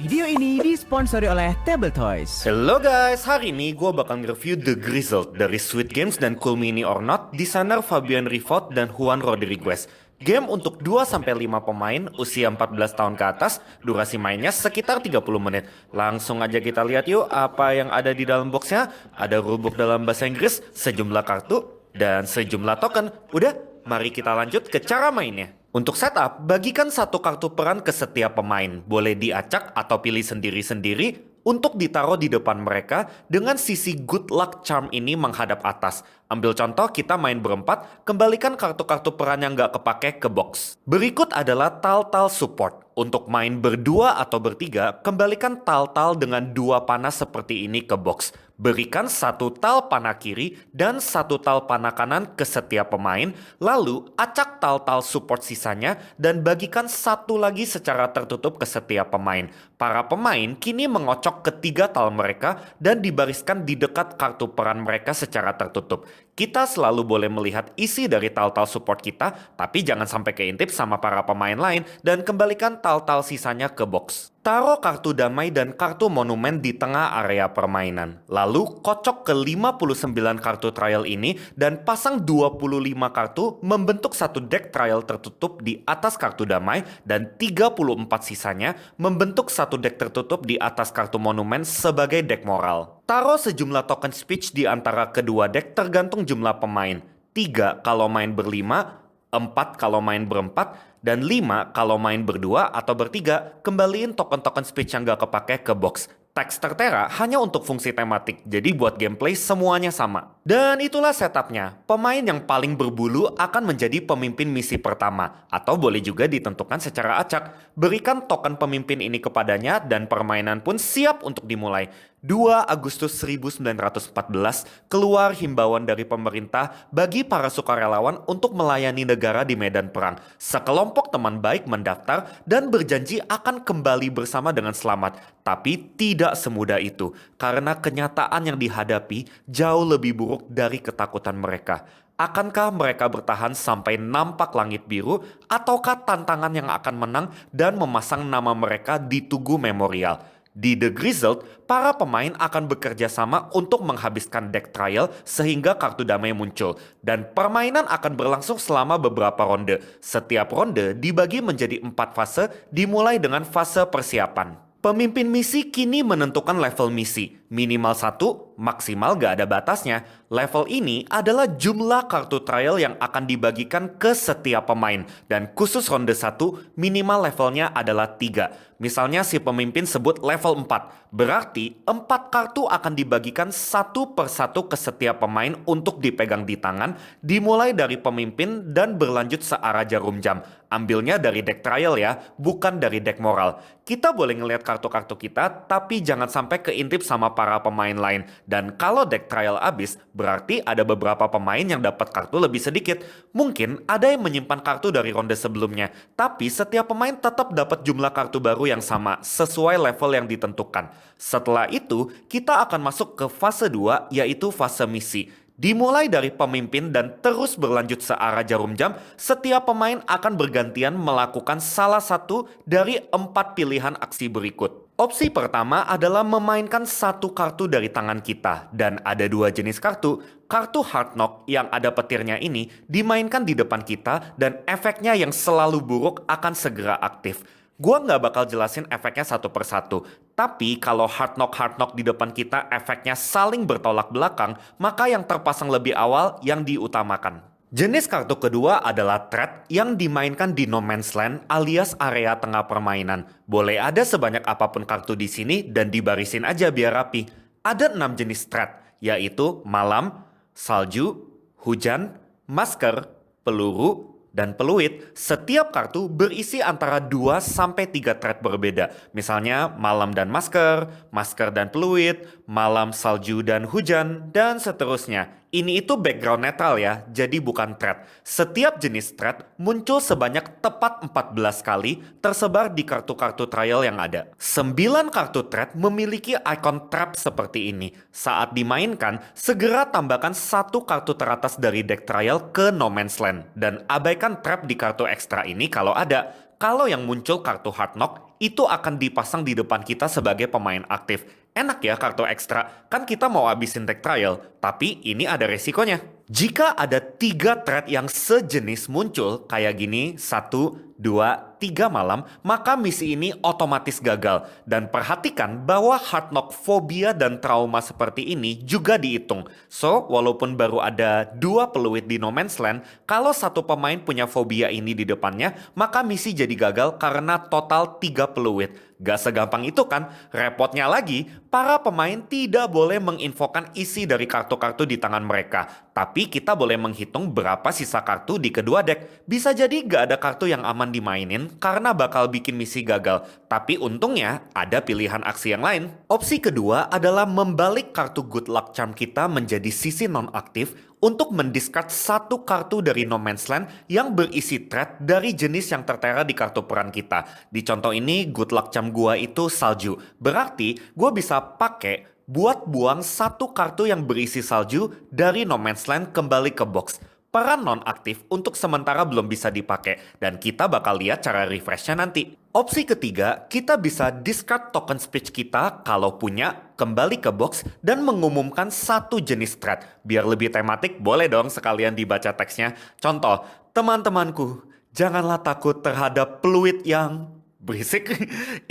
Video ini disponsori oleh Table Toys. Hello guys, hari ini gue bakal nge-review The Grizzled dari Sweet Games dan Cool Mini or Not, desainer Fabian Rifot dan Juan Rodriguez. Game untuk 2-5 pemain, usia 14 tahun ke atas, durasi mainnya sekitar 30 menit. Langsung aja kita lihat yuk apa yang ada di dalam boxnya. Ada rulebook dalam bahasa Inggris, sejumlah kartu, dan sejumlah token. Udah, mari kita lanjut ke cara mainnya. Untuk setup, bagikan satu kartu peran ke setiap pemain. Boleh diacak atau pilih sendiri-sendiri untuk ditaruh di depan mereka dengan sisi good luck charm ini menghadap atas. Ambil contoh kita main berempat, kembalikan kartu-kartu peran yang nggak kepake ke box. Berikut adalah tal-tal support. Untuk main berdua atau bertiga, kembalikan tal-tal dengan 2 panah seperti ini ke box. Berikan 1 tal panah kiri dan 1 tal panah kanan ke setiap pemain, lalu acak tal-tal support sisanya dan bagikan 1 lagi secara tertutup ke setiap pemain. Para pemain kini mengocok ketiga tal mereka dan dibariskan di dekat kartu peran mereka secara tertutup. Kita selalu boleh melihat isi dari tal-tal support kita, tapi jangan sampai keintip sama para pemain lain dan kembalikan tal-tal sisanya ke box. Taruh kartu damai dan kartu monumen di tengah area permainan. Lalu kocok ke 59 kartu trial ini dan pasang 25 kartu membentuk satu deck trial tertutup di atas kartu damai dan 34 sisanya membentuk satu deck tertutup di atas kartu monumen sebagai deck moral. Taruh sejumlah token speech di antara kedua deck tergantung jumlah pemain. 3 kalau main berlima, 4 kalau main berempat, dan 5 kalau main berdua atau bertiga. Kembaliin token-token speech yang gak kepake ke box. Teks tertera hanya untuk fungsi tematik, jadi buat gameplay semuanya sama. Dan itulah setupnya. Pemain yang paling berbulu akan menjadi pemimpin misi pertama, atau boleh juga ditentukan secara acak. Berikan token pemimpin ini kepadanya dan permainan pun siap untuk dimulai. 2 Agustus 1914, keluar himbauan dari pemerintah bagi para sukarelawan untuk melayani negara di medan perang. Sekelompok teman baik mendaftar dan berjanji akan kembali bersama dengan selamat. Tapi tidak semudah itu, karena kenyataan yang dihadapi jauh lebih buruk dari ketakutan mereka. Akankah mereka bertahan sampai nampak langit biru, ataukah tantangan yang akan menang dan memasang nama mereka di tugu memorial? Di The Grizzled, para pemain akan bekerja sama untuk menghabiskan deck trial sehingga kartu damai muncul. Dan permainan akan berlangsung selama beberapa ronde. Setiap ronde dibagi menjadi 4 fase, dimulai dengan fase persiapan. Pemimpin misi kini menentukan level misi. Minimal 1, maksimal gak ada batasnya. Level ini adalah jumlah kartu trial yang akan dibagikan ke setiap pemain. Dan khusus ronde 1, minimal levelnya adalah 3. Misalnya si pemimpin sebut level 4. Berarti 4 kartu akan dibagikan satu persatu ke setiap pemain untuk dipegang di tangan. Dimulai dari pemimpin dan berlanjut searah jarum jam. Ambilnya dari deck trial ya, bukan dari deck moral. Kita boleh ngelihat kartu-kartu kita, tapi jangan sampai keintip sama para pemain lain. Dan kalau deck trial habis, berarti ada beberapa pemain yang dapat kartu lebih sedikit. Mungkin ada yang menyimpan kartu dari ronde sebelumnya, tapi setiap pemain tetap dapat jumlah kartu baru yang sama, sesuai level yang ditentukan. Setelah itu, kita akan masuk ke fase 2, yaitu fase misi. Dimulai dari pemimpin dan terus berlanjut searah jarum jam, setiap pemain akan bergantian melakukan salah satu dari 4 pilihan aksi berikut. Opsi pertama adalah memainkan satu kartu dari tangan kita, dan ada 2 jenis kartu. Kartu Hard Knock yang ada petirnya ini dimainkan di depan kita dan efeknya yang selalu buruk akan segera aktif. Gua nggak bakal jelasin efeknya satu persatu. Tapi kalau hard knock di depan kita efeknya saling bertolak belakang, maka yang terpasang lebih awal yang diutamakan. Jenis kartu kedua adalah Threat yang dimainkan di No Man's Land alias area tengah permainan. Boleh ada sebanyak apapun kartu di sini dan dibarisin aja biar rapi. Ada 6 jenis Threat, yaitu malam, salju, hujan, masker, peluru, dan peluit. Setiap kartu berisi antara 2-3 thread berbeda. Misalnya malam dan masker, masker dan peluit, malam salju dan hujan, dan seterusnya. Ini itu background netral ya, jadi bukan thread. Setiap jenis thread muncul sebanyak tepat 14 kali tersebar di kartu-kartu trial yang ada. 9 kartu thread memiliki icon trap seperti ini. Saat dimainkan, segera tambahkan satu kartu teratas dari deck trial ke No Man's Land. Dan abaikan trap di kartu ekstra ini kalau ada. Kalau yang muncul kartu Hard Knock, itu akan dipasang di depan kita sebagai pemain aktif. Enak ya kartu ekstra, kan kita mau habisin deck trial, tapi ini ada resikonya. Jika ada 3 thread yang sejenis muncul, kayak gini, 1, 2, 3 malam, maka misi ini otomatis gagal. Dan perhatikan bahwa hard knock fobia dan trauma seperti ini juga dihitung. So, walaupun baru ada 2 peluit di No Man's Land, kalau satu pemain punya fobia ini di depannya, maka misi jadi gagal karena total 3 peluit. Gak segampang itu kan? Repotnya lagi, para pemain tidak boleh menginfokan isi dari kartu-kartu di tangan mereka. Tapi kita boleh menghitung berapa sisa kartu di kedua deck. Bisa jadi gak ada kartu yang aman dimainin karena bakal bikin misi gagal. Tapi untungnya ada pilihan aksi yang lain. Opsi kedua adalah membalik kartu Good Luck Charm kita menjadi sisi non-aktif untuk mendiscard satu kartu dari No Man's Land yang berisi thread dari jenis yang tertera di kartu peran kita. Di contoh ini, Good Luck Charm gua itu salju. Berarti gua bisa pakai buat buang satu kartu yang berisi salju dari No Man's Land kembali ke box. Peran non-aktif untuk sementara belum bisa dipakai dan kita bakal lihat cara refreshnya nanti. Opsi ketiga, kita bisa discard token speech kita kalau punya, kembali ke box dan mengumumkan satu jenis thread. Biar lebih tematik, boleh dong sekalian dibaca teksnya. Contoh, teman-temanku, janganlah takut terhadap peluit yang berisik.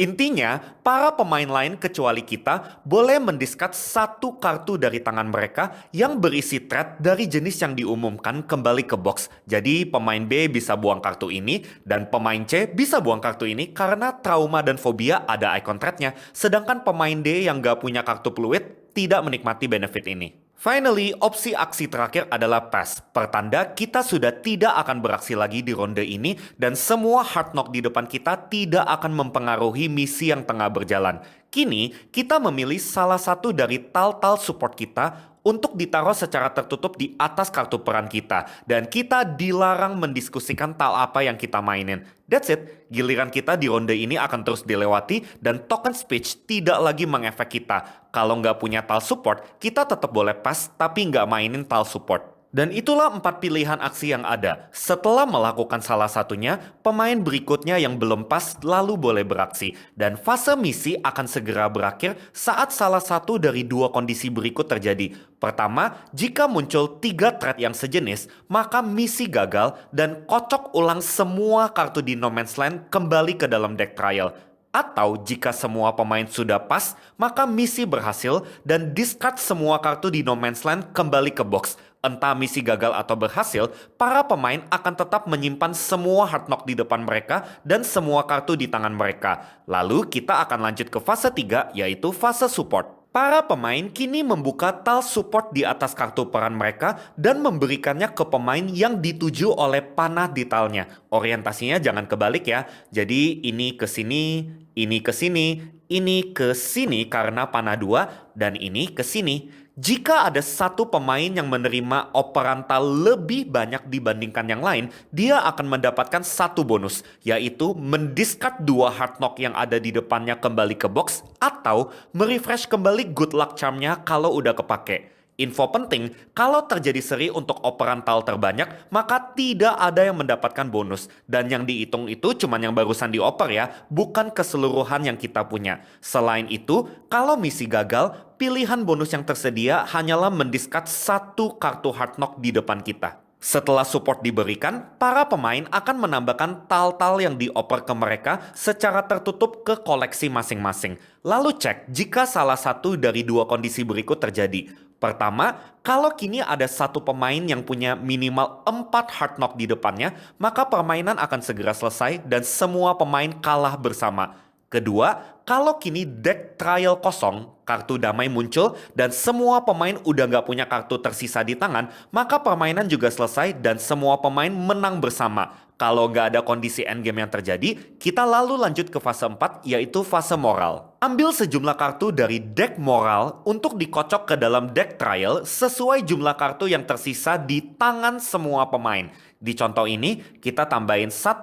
Intinya, para pemain lain kecuali kita boleh mendiscard satu kartu dari tangan mereka yang berisi thread dari jenis yang diumumkan kembali ke box. Jadi pemain B bisa buang kartu ini dan pemain C bisa buang kartu ini karena trauma dan fobia ada icon threadnya. Sedangkan pemain D yang gak punya kartu peluit tidak menikmati benefit ini. Finally, opsi aksi terakhir adalah pass. Pertanda kita sudah tidak akan beraksi lagi di ronde ini dan semua hard knock di depan kita tidak akan mempengaruhi misi yang tengah berjalan. Kini, kita memilih salah satu dari tal-tal support kita untuk ditaruh secara tertutup di atas kartu peran kita. Dan kita dilarang mendiskusikan tal apa yang kita mainin. That's it, giliran kita di ronde ini akan terus dilewati dan token speech tidak lagi mengefek kita. Kalau nggak punya tal support, kita tetap boleh pass tapi nggak mainin tal support. Dan itulah 4 pilihan aksi yang ada. Setelah melakukan salah satunya, pemain berikutnya yang belum pas lalu boleh beraksi. Dan fase misi akan segera berakhir saat salah satu dari 2 kondisi berikut terjadi. Pertama, jika muncul 3 thread yang sejenis, maka misi gagal dan kocok ulang semua kartu di No Man's Land kembali ke dalam deck trial. Atau jika semua pemain sudah pas, maka misi berhasil dan discard semua kartu di No Man's Land kembali ke box. Entah misi gagal atau berhasil, para pemain akan tetap menyimpan semua hard knock di depan mereka dan semua kartu di tangan mereka. Lalu kita akan lanjut ke fase 3, yaitu fase support. Para pemain kini membuka tal support di atas kartu peran mereka dan memberikannya ke pemain yang dituju oleh panah di talnya. Orientasinya jangan kebalik ya. Jadi ini ke sini, ini ke sini, ini ke sini karena panah 2, dan ini ke sini. Jika ada satu pemain yang menerima operan tal lebih banyak dibandingkan yang lain, dia akan mendapatkan satu bonus, yaitu mendiscard 2 hard knock yang ada di depannya kembali ke box, atau merefresh kembali good luck charm-nya kalau udah kepake. Info penting, kalau terjadi seri untuk operan tal terbanyak, maka tidak ada yang mendapatkan bonus. Dan yang dihitung itu cuma yang barusan dioper ya, bukan keseluruhan yang kita punya. Selain itu, kalau misi gagal, pilihan bonus yang tersedia hanyalah mendiscard satu kartu hard knock di depan kita. Setelah support diberikan, para pemain akan menambahkan tal-tal yang dioper ke mereka secara tertutup ke koleksi masing-masing. Lalu cek jika salah satu dari 2 kondisi berikut terjadi. Pertama, kalau kini ada satu pemain yang punya minimal 4 hard knock di depannya, maka permainan akan segera selesai dan semua pemain kalah bersama. Kedua, kalau kini deck trial kosong, kartu damai muncul dan semua pemain udah nggak punya kartu tersisa di tangan, maka permainan juga selesai dan semua pemain menang bersama. Kalau nggak ada kondisi endgame yang terjadi, kita lalu lanjut ke fase 4, yaitu fase moral. Ambil sejumlah kartu dari deck moral untuk dikocok ke dalam deck trial sesuai jumlah kartu yang tersisa di tangan semua pemain. Di contoh ini, kita tambahin 1,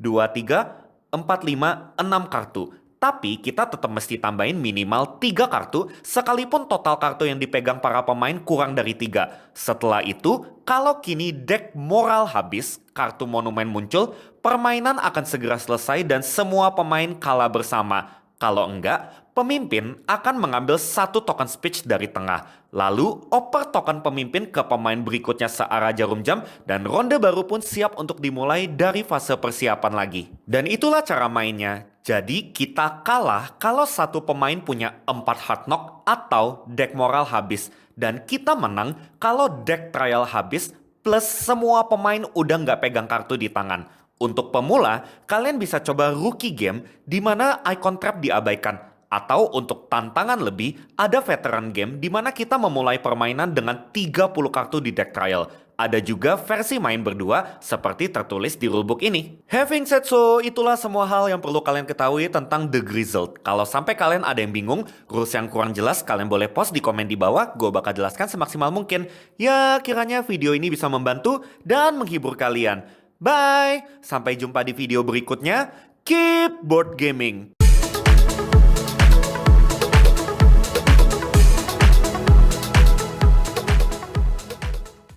2, 3, 4, 5, 6 kartu. Tapi kita tetap mesti tambahin minimal 3 kartu sekalipun total kartu yang dipegang para pemain kurang dari 3. Setelah itu, kalau kini deck moral habis, kartu monumen muncul, permainan akan segera selesai dan semua pemain kalah bersama. Kalau enggak, pemimpin akan mengambil satu token speech dari tengah. Lalu, oper token pemimpin ke pemain berikutnya searah jarum jam dan ronde baru pun siap untuk dimulai dari fase persiapan lagi. Dan itulah cara mainnya. Jadi kita kalah kalau satu pemain punya 4 hard knock atau deck moral habis. Dan kita menang kalau deck trial habis plus semua pemain udah nggak pegang kartu di tangan. Untuk pemula, kalian bisa coba rookie game di mana icon trap diabaikan. Atau untuk tantangan lebih, ada veteran game di mana kita memulai permainan dengan 30 kartu di deck trial. Ada juga versi main berdua seperti tertulis di rulebook ini. Having said so, itulah semua hal yang perlu kalian ketahui tentang The Grizzled. Kalau sampai kalian ada yang bingung, rules yang kurang jelas, kalian boleh post di komen di bawah. Gue bakal jelaskan semaksimal mungkin. Ya, kiranya video ini bisa membantu dan menghibur kalian. Bye! Sampai jumpa di video berikutnya. Keep board gaming!